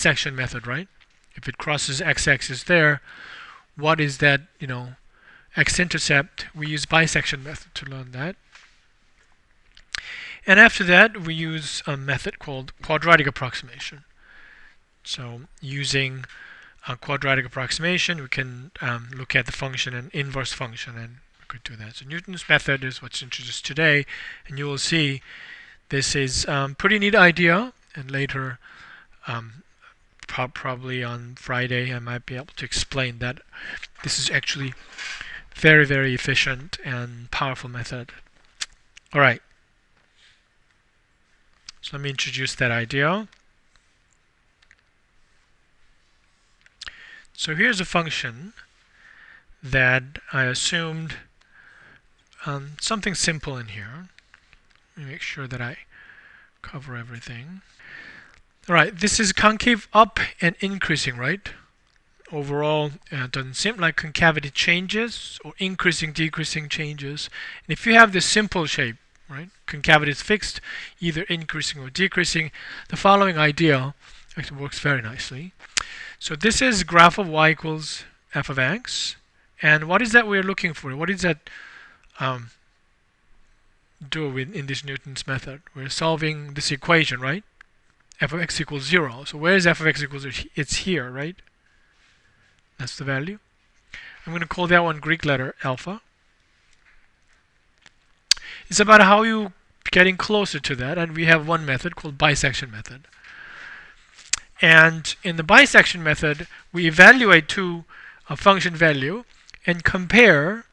bisection method, right? If it crosses x-axis there, what is that, x-intercept? We use bisection method to learn that. And after that, we use a method called quadratic approximation. So using a quadratic approximation, we can look at the function and inverse function, and we could do that. So Newton's method is what's introduced today, and you will see this is a pretty neat idea, and later, probably on Friday, I might be able to explain that this is actually very, very efficient and powerful method. All right. So let me introduce that idea. So here's a function that I assumed something simple in here. Let me make sure that I cover everything. All right, this is concave up and increasing, right? Overall, it doesn't seem like concavity changes or increasing, decreasing changes. And if you have this simple shape, right, concavity is fixed, either increasing or decreasing, the following idea actually works very nicely. So this is graph of y equals f of x. And what is that we're looking for? What does that do in this Newton's method? We're solving this equation, right? F of x equals 0. So where is f of x equals 0? It's here, right? That's the value. I'm going to call that one Greek letter alpha. It's about how you getting closer to that, and we have one method called bisection method. And in the bisection method, we evaluate a function value and compare,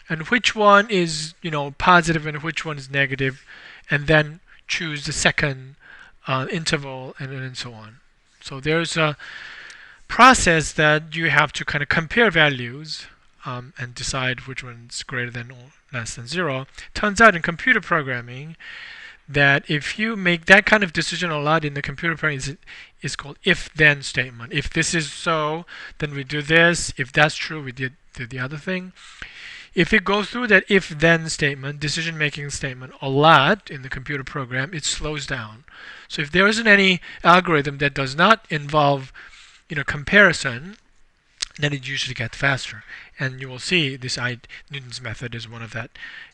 and which one is positive and which one is negative, and then choose the second interval, and so on. So there's a process that you have to kind of compare values and decide which one's greater than or less than 0. Turns out in computer programming that if you make that kind of decision a lot in the computer programming, it's called if-then statement. If this is so, then we do this. If that's true, we do the other thing. If it goes through that if-then statement, decision-making statement, a lot in the computer program, it slows down. So if there isn't any algorithm that does not involve comparison, then it usually gets faster. And you will see this Newton's method is one of that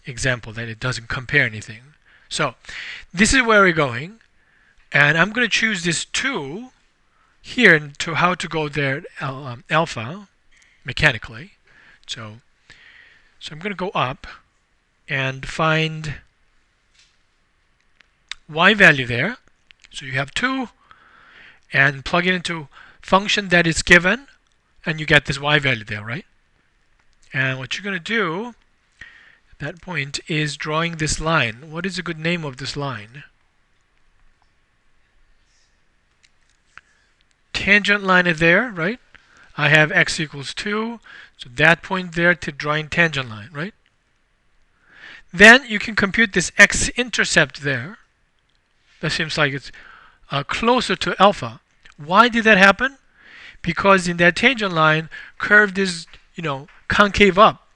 example that it doesn't compare anything. So this is where we're going, and I'm going to choose this 2 here to how to go there alpha mechanically. So I'm going to go up and find y value there. So you have 2 and plug it into function that is given, and you get this y value there, right? And what you're going to do at that point is drawing this line. What is a good name of this line? Tangent line is there, right? I have x equals 2, so that point there to drawing tangent line, right? Then you can compute this x-intercept there. That seems like it's closer to alpha. Why did that happen? Because in that tangent line, curve is, concave up,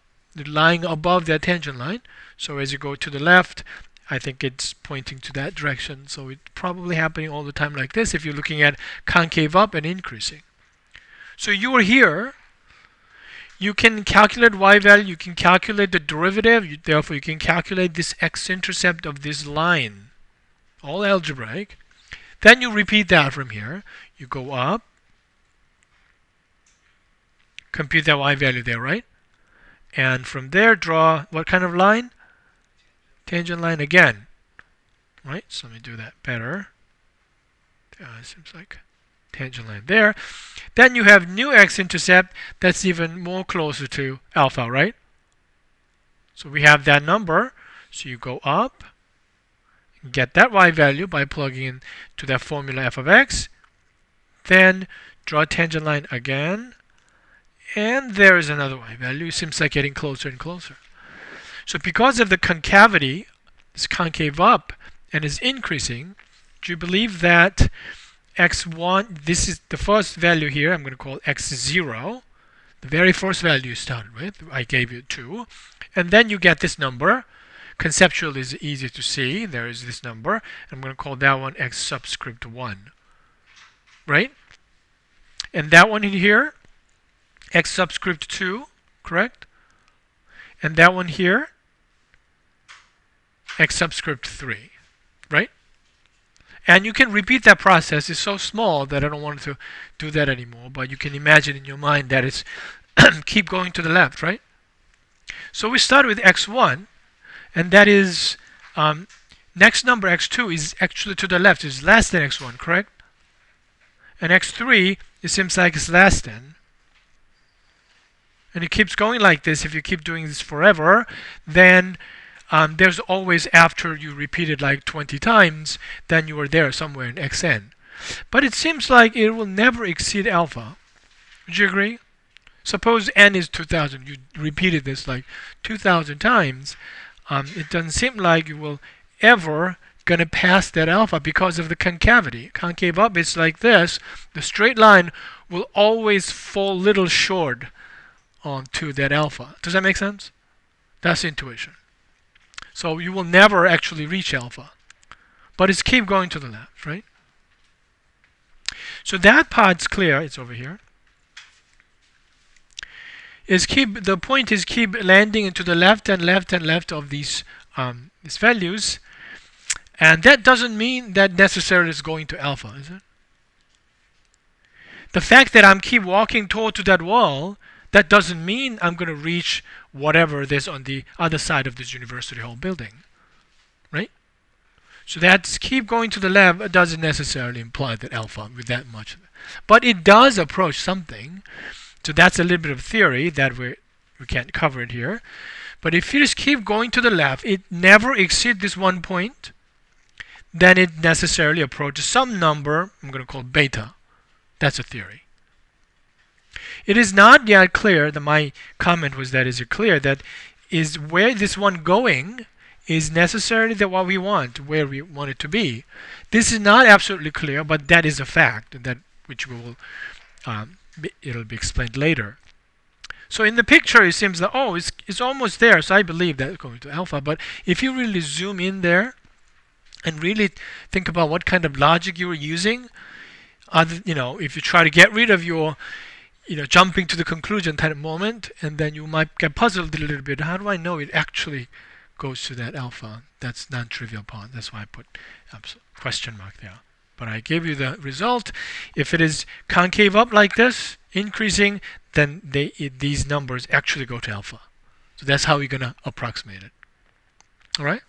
lying above that tangent line. So as you go to the left, I think it's pointing to that direction. So it's probably happening all the time like this if you're looking at concave up and increasing. So you are here. You can calculate y value. You can calculate the derivative. Therefore, you can calculate this x-intercept of this line. All algebraic. Then you repeat that from here. You go up. Compute that y value there, right? And from there, draw what kind of line? Tangent line again. Right? So let me do that better. Seems like tangent line there. Then you have new x-intercept that's even more closer to alpha, right? So we have that number. So you go up, get that y value by plugging in to that formula f of x. Then draw a tangent line again. And there is another y value. It seems like getting closer and closer. So because of the concavity, it's concave up and is increasing, do you believe that x1, this is the first value here, I'm going to call x0, the very first value you started with, I gave you 2, and then you get this number. Conceptually it's easy to see, there is this number. I'm going to call that one x subscript 1, right? And that one in here, x subscript 2, correct? And that one here, x subscript 3, right? And you can repeat that process. It's so small that I don't want to do that anymore, but you can imagine in your mind that it's keep going to the left, right? So we start with x1, and that is next number x2 is actually to the left, is less than x1, correct? And x3, it seems like it's less than. And it keeps going like this. If you keep doing this forever, then there's always, after you repeat it like 20 times, then you are there somewhere in xn. But it seems like it will never exceed alpha. Would you agree? Suppose n is 2000. You repeated this like 2000 times. It doesn't seem like you will ever gonna pass that alpha because of the concavity. Concave up is like this. The straight line will always fall little short onto that alpha. Does that make sense? That's intuition. So you will never actually reach alpha. But it's keep going to the left, right? So that part's clear. It's over here. The point is keep landing into the left and left and left of these values. And that doesn't mean that necessarily it's going to alpha, is it? The fact that I'm keep walking toward to that wall, that doesn't mean I'm going to reach whatever there's on the other side of this university hall building, right? So that's keep going to the left doesn't necessarily imply that alpha with that much. But it does approach something. So that's a little bit of theory that we can't cover it here. But if you just keep going to the left, it never exceeds this one point, then it necessarily approaches some number I'm going to call beta. That's a theory. It is not yet clear, my comment was that is it clear that is where this one going is necessarily that what we want, where we want it to be. This is not absolutely clear, but that is a fact that which we will it'll be explained later. So in the picture it seems that it's almost there, so I believe that's going to alpha. But if you really zoom in there and really think about what kind of logic you were using, if you try to get rid of your jumping to the conclusion type of moment, and then you might get puzzled a little bit. How do I know it actually goes to that alpha? That's non-trivial part. That's why I put question mark there. But I gave you the result. If it is concave up like this, increasing, then these numbers actually go to alpha. So that's how you're going to approximate it. All right?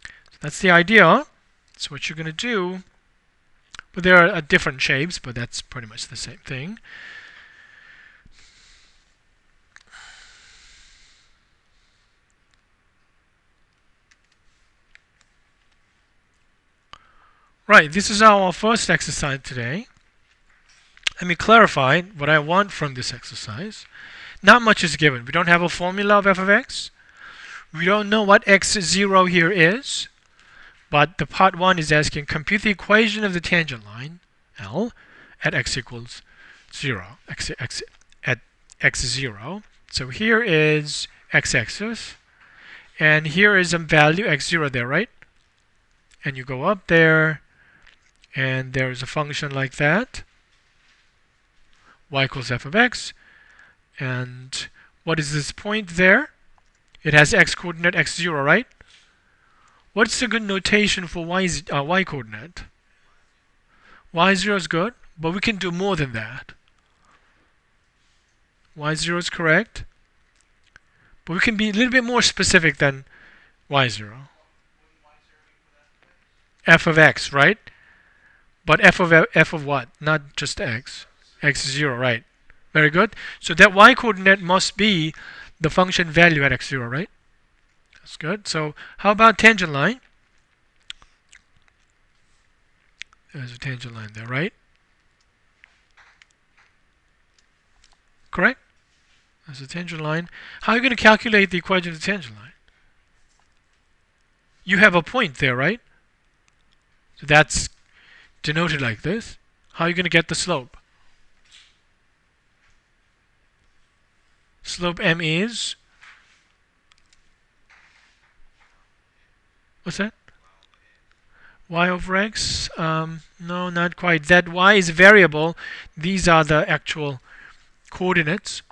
So that's the idea. That's what you're going to do. But there are different shapes, but that's pretty much the same thing. Right, this is our first exercise today. Let me clarify what I want from this exercise. Not much is given. We don't have a formula of f of x. We don't know what x0 here is. But the part 1 is asking compute the equation of the tangent line, L, at x equals 0, at x0. So here is x-axis. And here is a value, x0 there, right? And you go up there. And there's a function like that, y equals f of x. And what is this point there? It has x coordinate x0, right? What's the good notation for y coordinate? y0 is good, but we can do more than that. y0 is correct, but we can be a little bit more specific than y0. F of x, right? But f of what? Not just x. X is 0, right? Very good. So that y coordinate must be the function value at x0, right? That's good. So how about tangent line? There's a tangent line there, right? Correct? There's a tangent line. How are you going to calculate the equation of the tangent line? You have a point there, right? So that's denoted like this. How are you going to get the slope? Slope m is? What's that? y over x? No, not quite. That y is variable. These are the actual coordinates.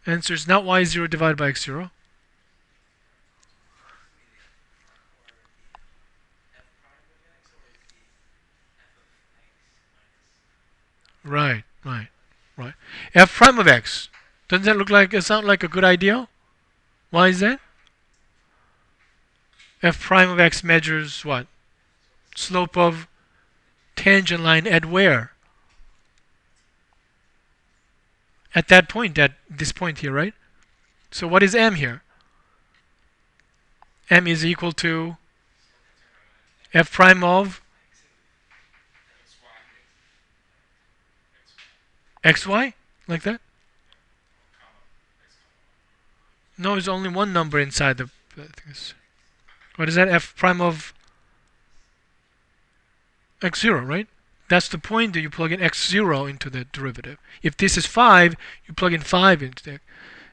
Answer is not y0 divided by x0. Right, right, right. F prime of x. Doesn't that look like it sound like a good idea? Why is that? F prime of x measures what? Slope of tangent line at where? At that point, at this point here, right? So what is m here? M is equal to f prime of xy? Like that? No, there's only one number inside the things. What is that? F prime of x0, right? That's the point that you plug in x0 into the derivative. If this is 5, you plug in 5 into the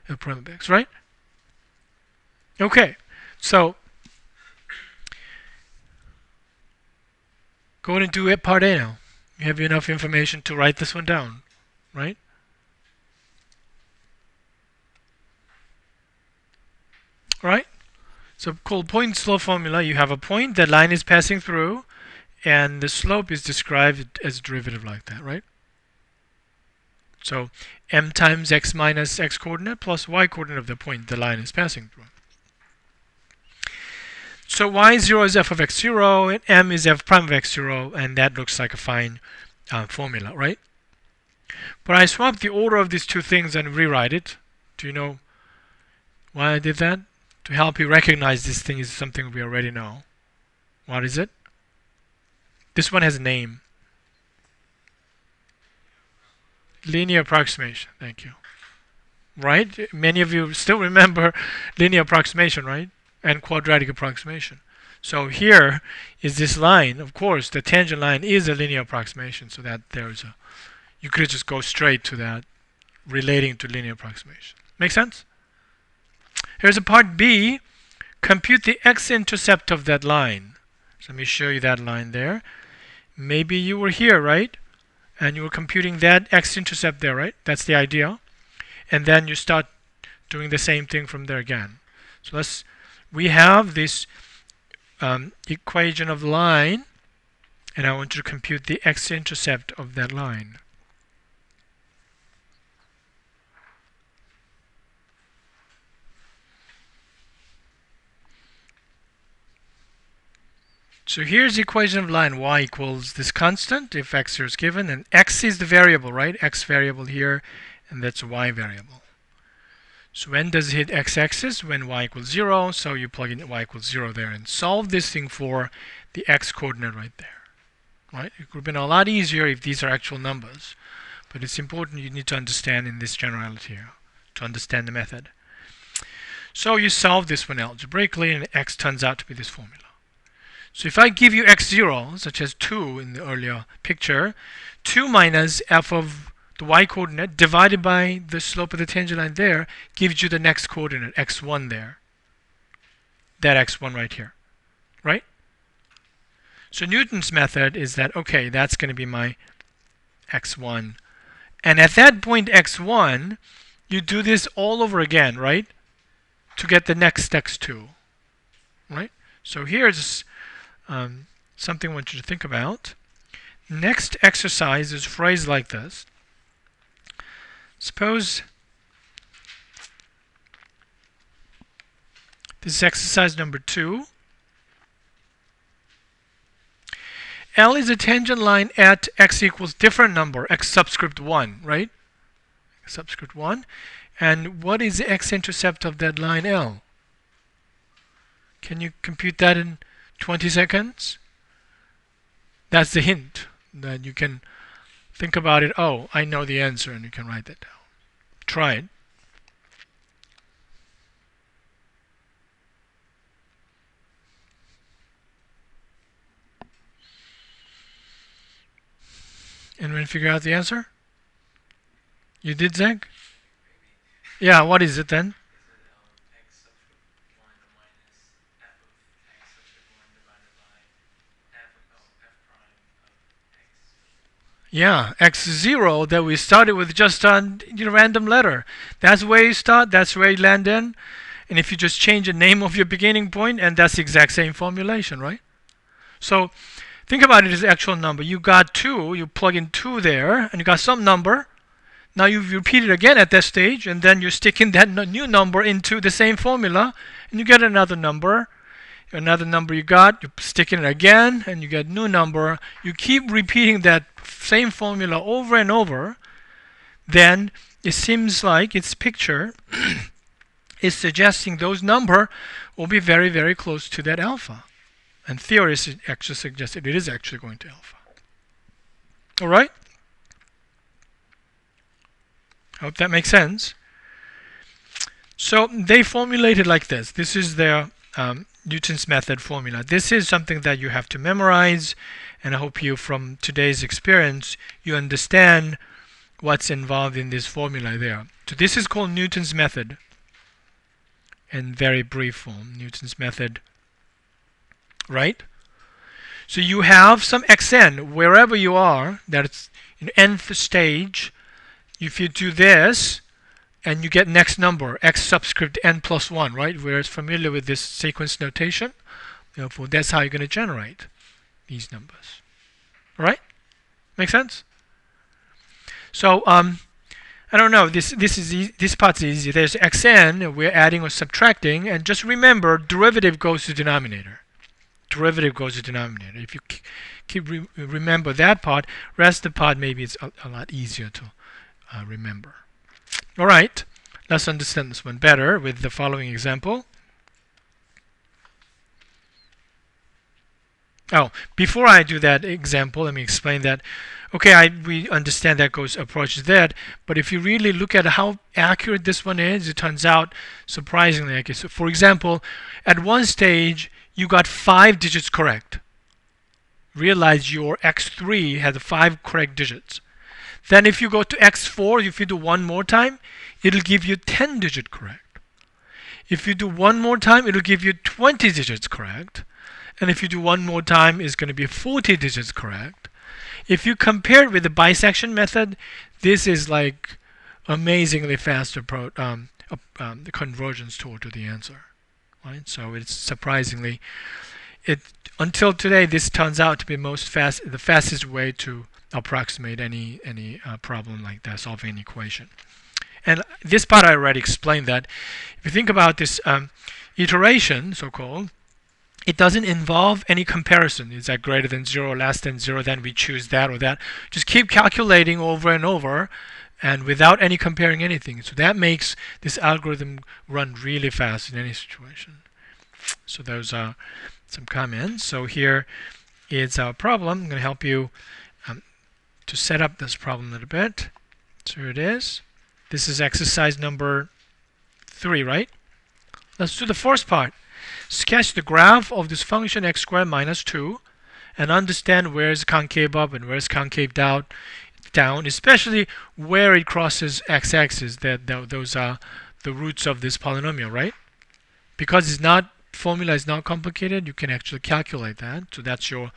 f prime of x, right? Okay, so go ahead and do it part A now. You have enough information to write this one down, right? All right? So called point slope formula, you have a point that line is passing through, and the slope is described as a derivative like that, right? So m times x minus x coordinate plus y coordinate of the point the line is passing through. So y0 is f of x0, and m is f prime of x0, and that looks like a fine formula, right? But I swapped the order of these two things and rewrite it. Do you know why I did that? To help you recognize this thing is something we already know. What is it? This one has a name. Linear approximation. Thank you. Right? Many of you still remember linear approximation, right? And quadratic approximation. So here is this line. Of course, the tangent line is a linear approximation, so that there's a you could just go straight to that relating to linear approximation. Make sense? Here's a part B. Compute the x-intercept of that line. So let me show you that line there. Maybe you were here, right? And you were computing that x-intercept there, right? That's the idea. And then you start doing the same thing from there again. So we have this equation of line, and I want you to compute the x-intercept of that line. So here's the equation of line. Y equals this constant if x here is given, and x is the variable, right? X variable here, and that's a y variable. So when does it hit x-axis? When y equals 0. So you plug in y equals 0 there and solve this thing for the x coordinate right there. Right? It would have been a lot easier if these are actual numbers. But it's important you need to understand in this generality here to understand the method. So you solve this one algebraically, and x turns out to be this formula. So if I give you x0, such as 2 in the earlier picture, 2 minus f of the y coordinate divided by the slope of the tangent line there gives you the next coordinate, x1 there. That x1 right here, right? So Newton's method is that, okay, that's going to be my x1. And at that point, x1, you do this all over again, right? To get the next x2, right? So here's something I want you to think about. Next exercise is phrased like this. Suppose this is exercise number 2. L is a tangent line at x equals different number, x subscript 1, right? X subscript 1. And what is the x-intercept of that line L? Can you compute that in 20 seconds? That's the hint that you can think about it. Oh, I know the answer, and you can write that down. Try it. Anyone figure out the answer? You did, Zach? Yeah, what is it then? Yeah, x0 that we started with just a random letter. That's where you start, that's where you land in. And if you just change the name of your beginning point, and that's the exact same formulation, right? So think about it as actual number. You got 2, you plug in 2 there, and you got some number. Now you repeat it again at that stage, and then you stick in that new number into the same formula, and you get another number. Another number you got, you stick in it again, and you get a new number. You keep repeating that same formula over and over. Then it seems like its picture is suggesting those number will be very, very close to that alpha. And theory actually suggests that it is actually going to alpha. All right? Hope that makes sense. So they formulated like this. This is their Newton's method formula. This is something that you have to memorize, and I hope you, from today's experience, you understand what's involved in this formula there. So this is called Newton's method in very brief form. Newton's method, right? So you have some xn wherever you are, that's in nth stage. If you do this, and you get next number, x subscript n plus 1, right? We're familiar with this sequence notation. Therefore, that's how you're going to generate these numbers. All right? Make sense? So, I don't know. This part's easy. There's xn. We're adding or subtracting, and just remember, derivative goes to denominator. Derivative goes to denominator. If you remember that part, rest of the part maybe it's a lot easier to remember. All right, let's understand this one better with the following example. Oh, before I do that example, let me explain that. Okay, we understand that approaches that, but if you really look at how accurate this one is, it turns out surprisingly accurate. So, for example, at one stage, you got 5 digits correct. Realize your x3 has 5 correct digits. Then if you go to x4, if you do one more time, it'll give you 10 digits correct. If you do one more time, it'll give you 20 digits correct. And if you do one more time, it's going to be 40 digits correct. If you compare it with the bisection method, this is like amazingly faster the convergence tool to the answer. Right? So it's surprisingly, until today, this turns out to be the fastest way to approximate any problem like that, solving an equation. And this part I already explained that. If you think about this iteration, so-called, it doesn't involve any comparison. Is that greater than 0, less than 0, then we choose that or that. Just keep calculating over and over, and without any comparing anything. So that makes this algorithm run really fast in any situation. So those are some comments. So here is our problem. I'm going to help you to set up this problem a little bit. So here it is. This is exercise number 3, right? Let's do the first part. Sketch the graph of this function x squared minus 2 and understand where is concave up and where is concave down, especially where it crosses x-axis. Those are the roots of this polynomial, right? Because formula is not complicated, you can actually calculate that. So that's your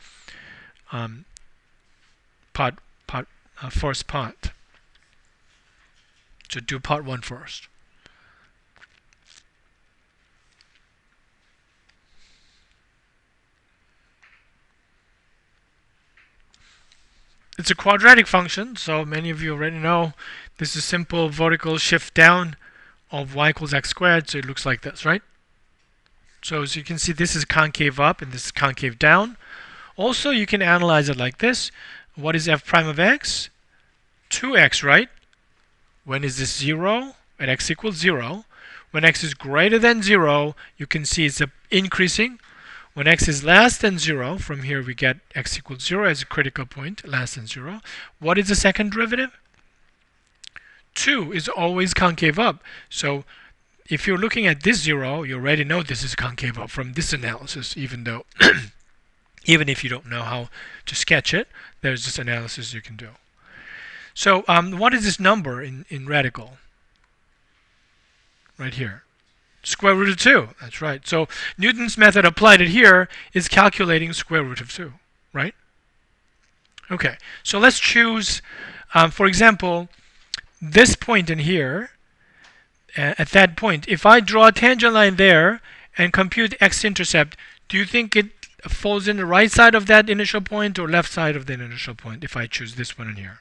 first part. So do part 1 first. It's a quadratic function, so many of you already know this is simple vertical shift down of y equals x squared, so it looks like this, right? So as you can see, this is concave up and this is concave down. Also, you can analyze it like this. What is f prime of x? 2x, right? When is this 0? At x equals 0. When x is greater than 0, you can see it's increasing. When x is less than 0, from here we get x equals 0 as a critical point, less than 0. What is the second derivative? 2 is always concave up. So if you're looking at this 0, you already know this is concave up from this analysis, even if you don't know how to sketch it, there's this analysis you can do. So what is this number in radical? Right here. Square root of 2. That's right. So Newton's method applied it here is calculating square root of 2, right? Okay, so let's choose, for example, this point in here. At that point, if I draw a tangent line there and compute x-intercept, do you think it falls in the right side of that initial point or left side of the initial point if I choose this one in here?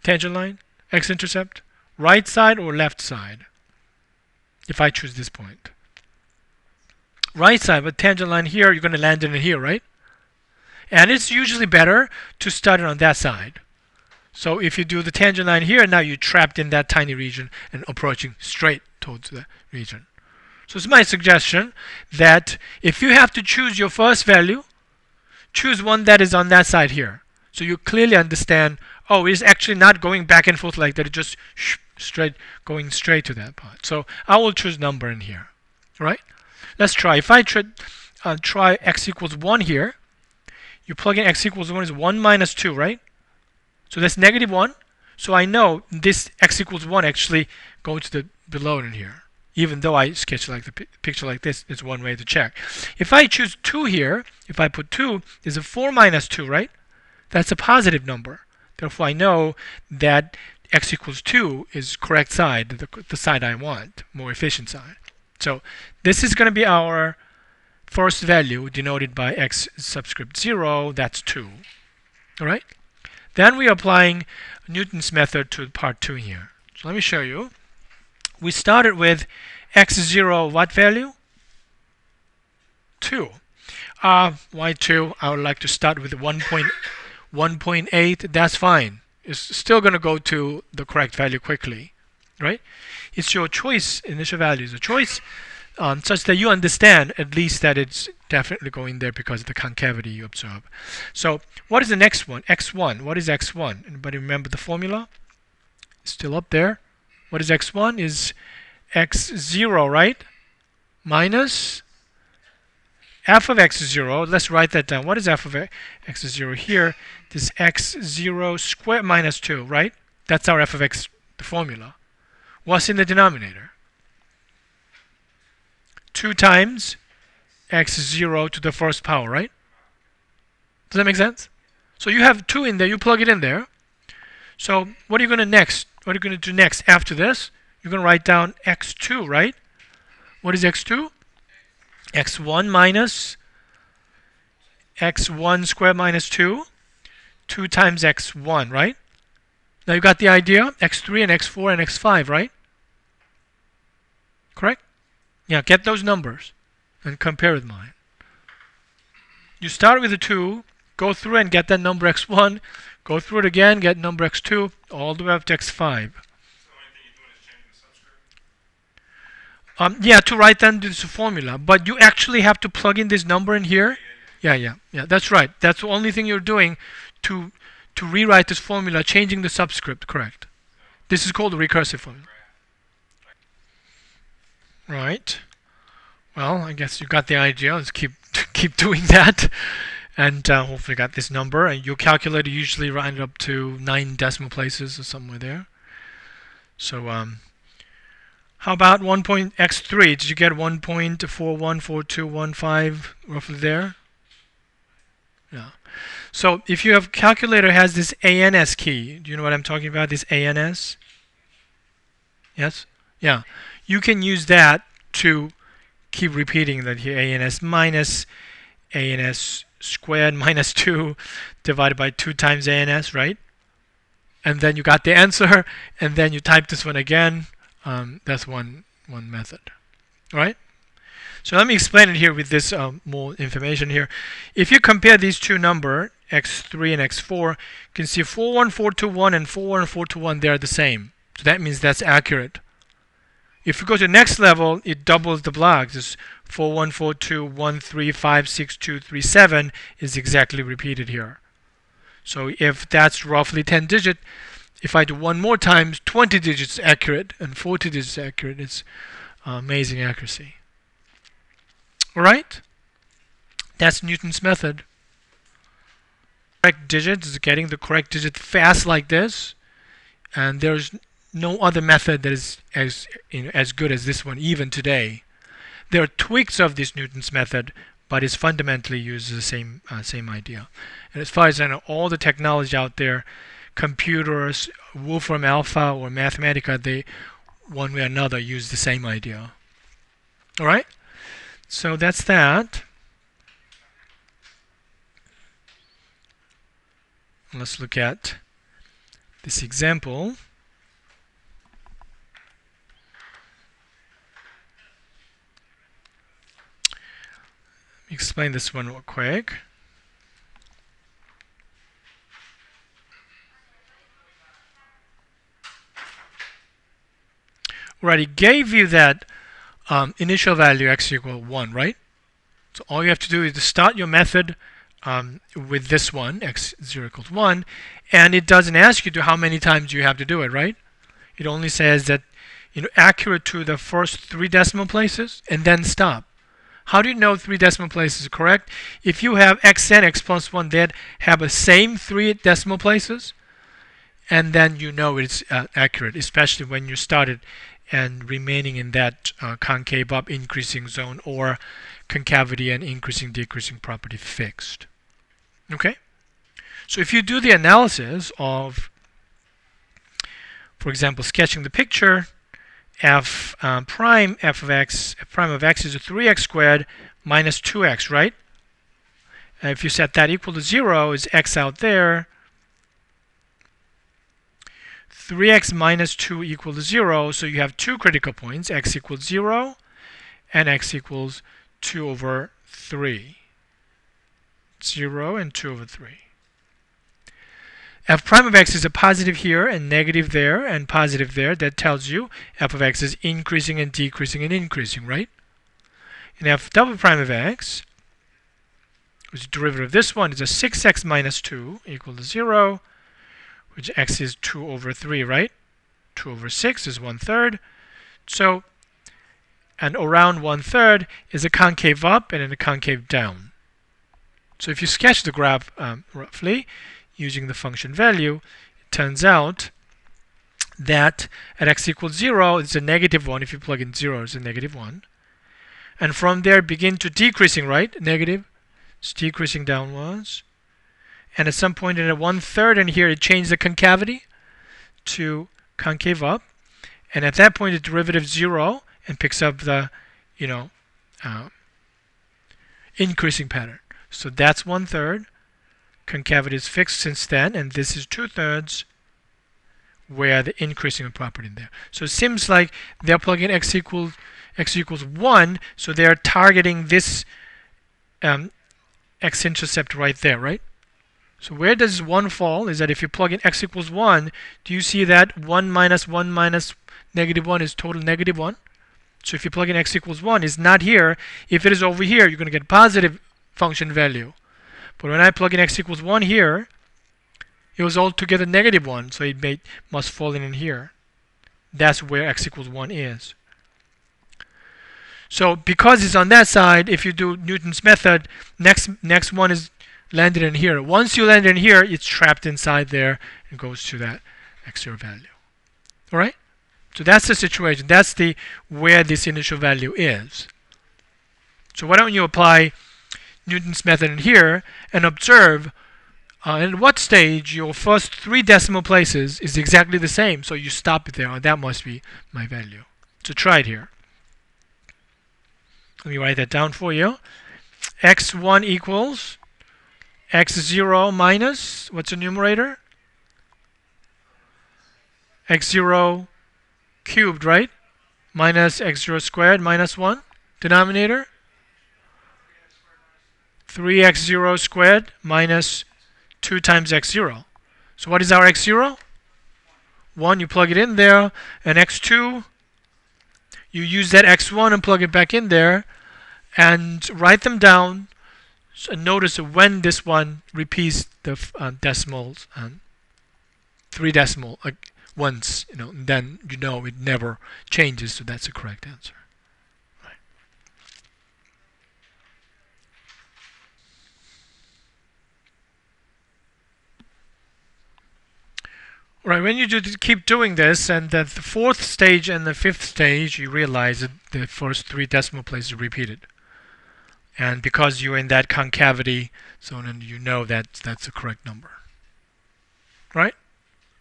Tangent line, x-intercept, right side or left side if I choose this point? Right side, but tangent line here, you're going to land in it here, right? And it's usually better to start it on that side. So if you do the tangent line here, now you're trapped in that tiny region and approaching straight towards the region. So it's my suggestion that if you have to choose your first value, choose one that is on that side here. So you clearly understand, oh, it's actually not going back and forth like that, it's just going straight to that part. So I will choose number in here. All right? Let's try. If I try x equals 1 here, you plug in x equals 1 is 1 minus 2, right? So that's negative 1. So I know this x equals 1 actually goes to the below in here. Even though I sketch like the picture like this, it's one way to check. If I choose 2 here, if I put 2, there's a 4 minus 2, right? That's a positive number. Therefore, I know that x equals 2 is correct side, the side I want, more efficient side. So this is going to be our first value denoted by x subscript 0. That's 2. All right? Then we are applying Newton's method to part 2 here. So let me show you. We started with x0, what value? 2. Why 2? I would like to start with 1.8. That's fine. It's still going to go to the correct value quickly, right? It's your choice. Initial value is a choice, such that you understand at least that it's definitely going there because of the concavity you observe. So what is the next one? x1. What is x1? Anybody remember the formula? It's still up there. What is x1? Is x0, right? Minus f of x0. Let's write that down. What is f of x0 here? This x0 squared minus 2, right? That's our f of x, the formula. What's in the denominator? 2 times x0 to the first power, right? Does that make sense? So you have 2 in there, you plug it in there. So what are you going to next? What are you going to do next after this? You're going to write down x2, right? What is x2? x1 minus x1 squared minus 2. 2 times x1, right? Now you got the idea? x3 and x4 and x5, right? Correct? Yeah, get those numbers and compare with mine. You start with the 2, go through and get that number x1, go through it again, get number x2, all the way up to x5. Yeah, to write down this formula, but you actually have to plug in this number in here. Yeah, that's right. That's the only thing you're doing to rewrite this formula, changing the subscript, correct? This is called a recursive formula. Right. Well, I guess you got the idea. Let's keep doing that, and hopefully got this number. And your calculator usually rounded up to 9 decimal places or somewhere there. So how about x3? Did you get 1.414215 roughly there? Yeah. So if you have calculator has this ANS key, do you know what I'm talking about? This ANS? Yes? Yeah. You can use that to keep repeating that here. ANS minus ANS squared minus 2 divided by 2 times ANS, right? And then you got the answer, and then you type this one again. That's one method. All right? So let me explain it here with this more information here. If you compare these two numbers, x3 and x4, you can see 41421 and 41421, they're the same. So that means that's accurate. If you go to the next level, it doubles the blocks. It's 414213562237 is exactly repeated here. So if that's roughly 10 digits, if I do one more times, 20 digits accurate and 40 digits accurate. It's amazing accuracy. All right? That's Newton's method. Correct digit is getting the correct digit fast like this, and there's no other method that is as good as this one even today. There are tweaks of this Newton's method, but it's fundamentally uses the same idea. And as far as I know, all the technology out there, computers, Wolfram Alpha or Mathematica, they one way or another use the same idea. All right, so that's that. Let's look at this example. Let me explain this one real quick. Right, it gave you that initial value x equal 1, right? So all you have to do is to start your method with this one, x0 equals 1, and it doesn't ask you to how many times you have to do it, right? It only says that accurate to the first 3 decimal places and then stop. How do you know 3 decimal places are correct? If you have x and x plus 1 that have the same 3 decimal places, and then you know it's accurate, especially when you started and remaining in that concave up increasing zone or concavity and increasing decreasing property fixed. Okay? So if you do the analysis of, for example, sketching the picture, f prime of x is a 3x squared minus 2x, right? And if you set that equal to 0, is x out there. 3x minus 2 equals 0, so you have 2 critical points, x equals 0 and x equals 2 over 3. 0 and 2 over 3. F prime of x is a positive here and negative there and positive there. That tells you f of x is increasing and decreasing and increasing, right? And f double prime of x, which is the derivative of this one, is a 6x minus 2 equal to 0, which x is 2 over 3, right? 2 over 6 is 1/3. So, and around 1/3 is a concave up and a concave down. So if you sketch the graph roughly, using the function value, it turns out that at x equals 0, it's a -1. If you plug in 0, it's a -1. And from there, begin to decreasing, right? Negative. It's decreasing downwards. And at some point in a 1/3 in here, it changed the concavity to concave up. And at that point, the derivative 0 and picks up the, increasing pattern. So that's 1/3. Concavity is fixed since then, and this is 2/3 where the increasing property in there. So it seems like they're plugging x equals 1, so they're targeting this x-intercept right there, right? So where does 1 fall is that if you plug in x equals 1, do you see that 1 minus 1 minus -1 is total -1? So if you plug in x equals 1, it's not here. If it is over here, you're going to get a positive function value. But when I plug in x equals 1 here, it was altogether -1, so it must fall in here. That's where x equals 1 is. So because it's on that side, if you do Newton's method, next one is landed in here. Once you land in here, it's trapped inside there and goes to that x0 value. All right? So that's the situation. That's where this initial value is. So why don't you apply Newton's method in here and observe at what stage your first 3 decimal places is exactly the same. So you stop it there. Oh, that must be my value. So try it here. Let me write that down for you. x1 equals x0 minus, what's the numerator? x0 cubed, right? Minus x0 squared minus 1. Denominator? 3x0 squared minus 2 times x0. So what is our x0? 1, you plug it in there. And x2, you use that x1 and plug it back in there. And write them down. So notice when this one repeats the decimals, 3 decimal once, then it never changes. So that's the correct answer. Right. Right. When you keep doing this, and at the 4th stage and the 5th stage, you realize that the first 3 decimal places are repeated. And because you're in that concavity, so then you know that that's the correct number. Right?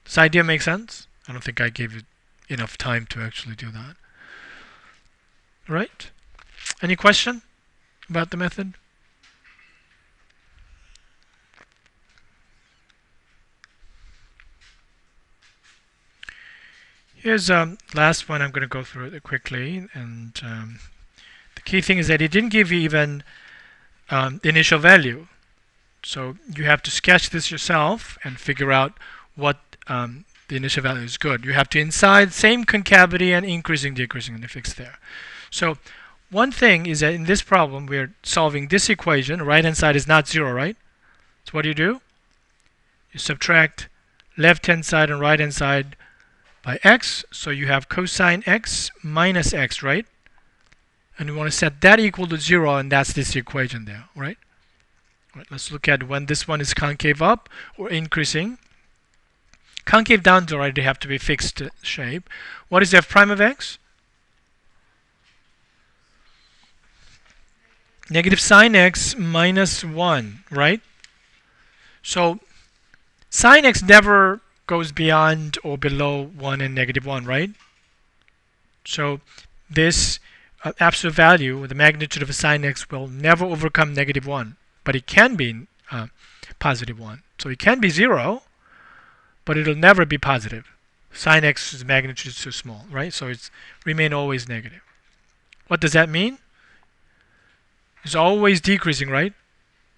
This idea makes sense? I don't think I gave you enough time to actually do that. Right? Any question about the method? Here's last one. I'm going to go through it quickly. And the key thing is that it didn't give you even the initial value. So you have to sketch this yourself and figure out what the initial value is good. You have to inside same concavity and increasing, decreasing, and fix there. So one thing is that in this problem we're solving this equation. Right hand side is not 0, right? So what do? You subtract left hand side and right hand side by x. So you have cosine x minus x, right? And we want to set that equal to 0, and that's this equation there, right? Right, let's look at when this one is concave up or increasing. Concave down to already have to be fixed shape. What is f prime of x? Negative sine x minus 1, right? So sine x never goes beyond or below 1 and negative 1, right? So this absolute value, or the magnitude of a sine x, will never overcome negative 1. But it can be positive 1. So it can be 0, but it'll never be positive. Sine x's magnitude is too small, right? So it's remain always negative. What does that mean? It's always decreasing, right?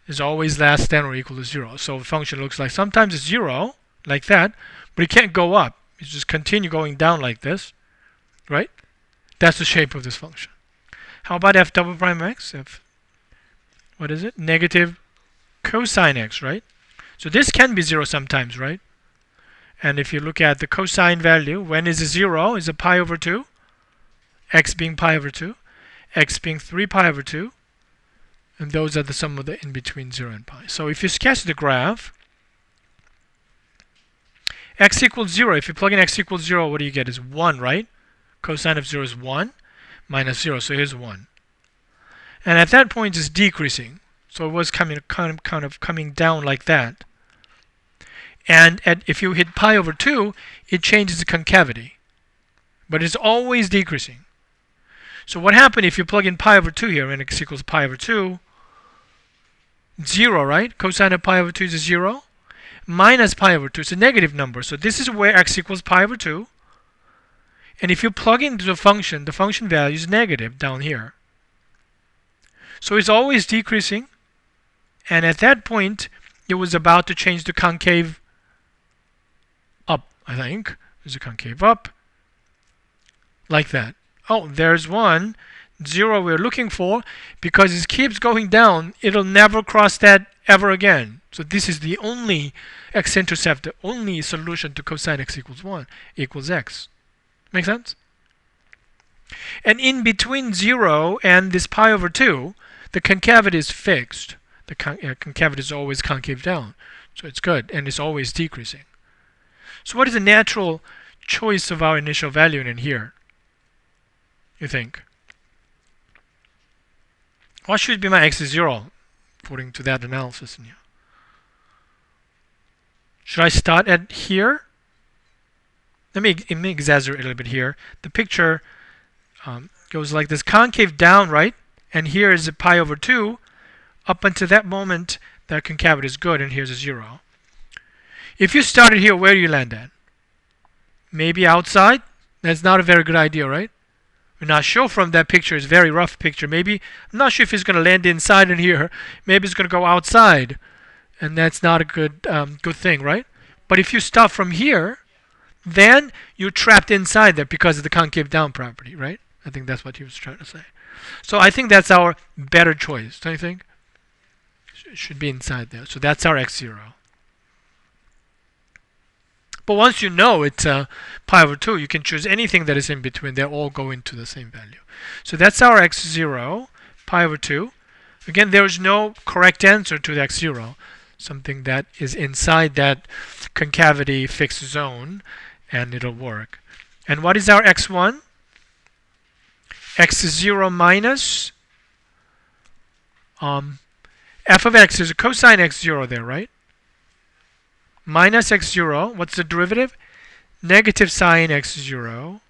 It's always less than or equal to 0. So the function looks like sometimes it's 0, like that, but it can't go up. It just continue going down like this, right? That's the shape of this function. How about f double prime x? What is it? Negative cosine x, right? So this can be 0 sometimes, right? And if you look at the cosine value, when is it 0? Is it pi over 2? X being pi over 2. X being 3 pi over 2. And those are the sum of the in between 0 and pi. So if you sketch the graph, x equals 0. If you plug in x equals 0, what do you get? Is 1, right? Cosine of 0 is 1 minus 0. So here's 1. And at that point, it's decreasing. So it was kind of coming down like that. And if you hit pi over 2, it changes the concavity. But it's always decreasing. So what happened if you plug in pi over 2 here, and x equals pi over 2? 0, right? Cosine of pi over 2 is 0. Minus pi over 2 is a negative number. So this is where x equals pi over 2. And if you plug into the function value is negative down here. So it's always decreasing. And at that point, it was about to change the concave up, I think. There's a concave up. Like that. Oh, there's 1. 0 we're looking for. Because it keeps going down, it'll never cross that ever again. So this is the only x-intercept, the only solution to cosine x equals 1 equals x. Make sense? And in between 0 and this pi over 2, the concavity is fixed. The concavity is always concave down. So it's good, and it's always decreasing. So what is the natural choice of our initial value in here, you think? What should be my x is 0, according to that analysis in here? Should I start at here? Let me exaggerate a little bit here. The picture goes like this: concave down, right? And here is a pi over 2. Up until that moment, that concavity is good, and here's a 0. If you started here, where do you land at? Maybe outside? That's not a very good idea, right? We're not sure from that picture. It's a very rough picture. Maybe, I'm not sure if it's going to land inside in here. Maybe it's going to go outside. And that's not a good thing, right? But if you start from here, then you're trapped inside there because of the concave down property, right? I think that's what he was trying to say. So I think that's our better choice, don't you think? It should be inside there. So that's our x0. But once you know it's pi over 2, you can choose anything that is in between. They all go into the same value. So that's our x0, pi over 2. Again, there is no correct answer to the x0. Something that is inside that concavity fixed zone, and it'll work. And what is our x1? x0 minus f of x, there's a cosine x0 there, right? Minus x0, what's the derivative? Negative sine x0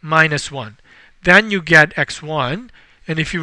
minus 1. Then you get x1, and if you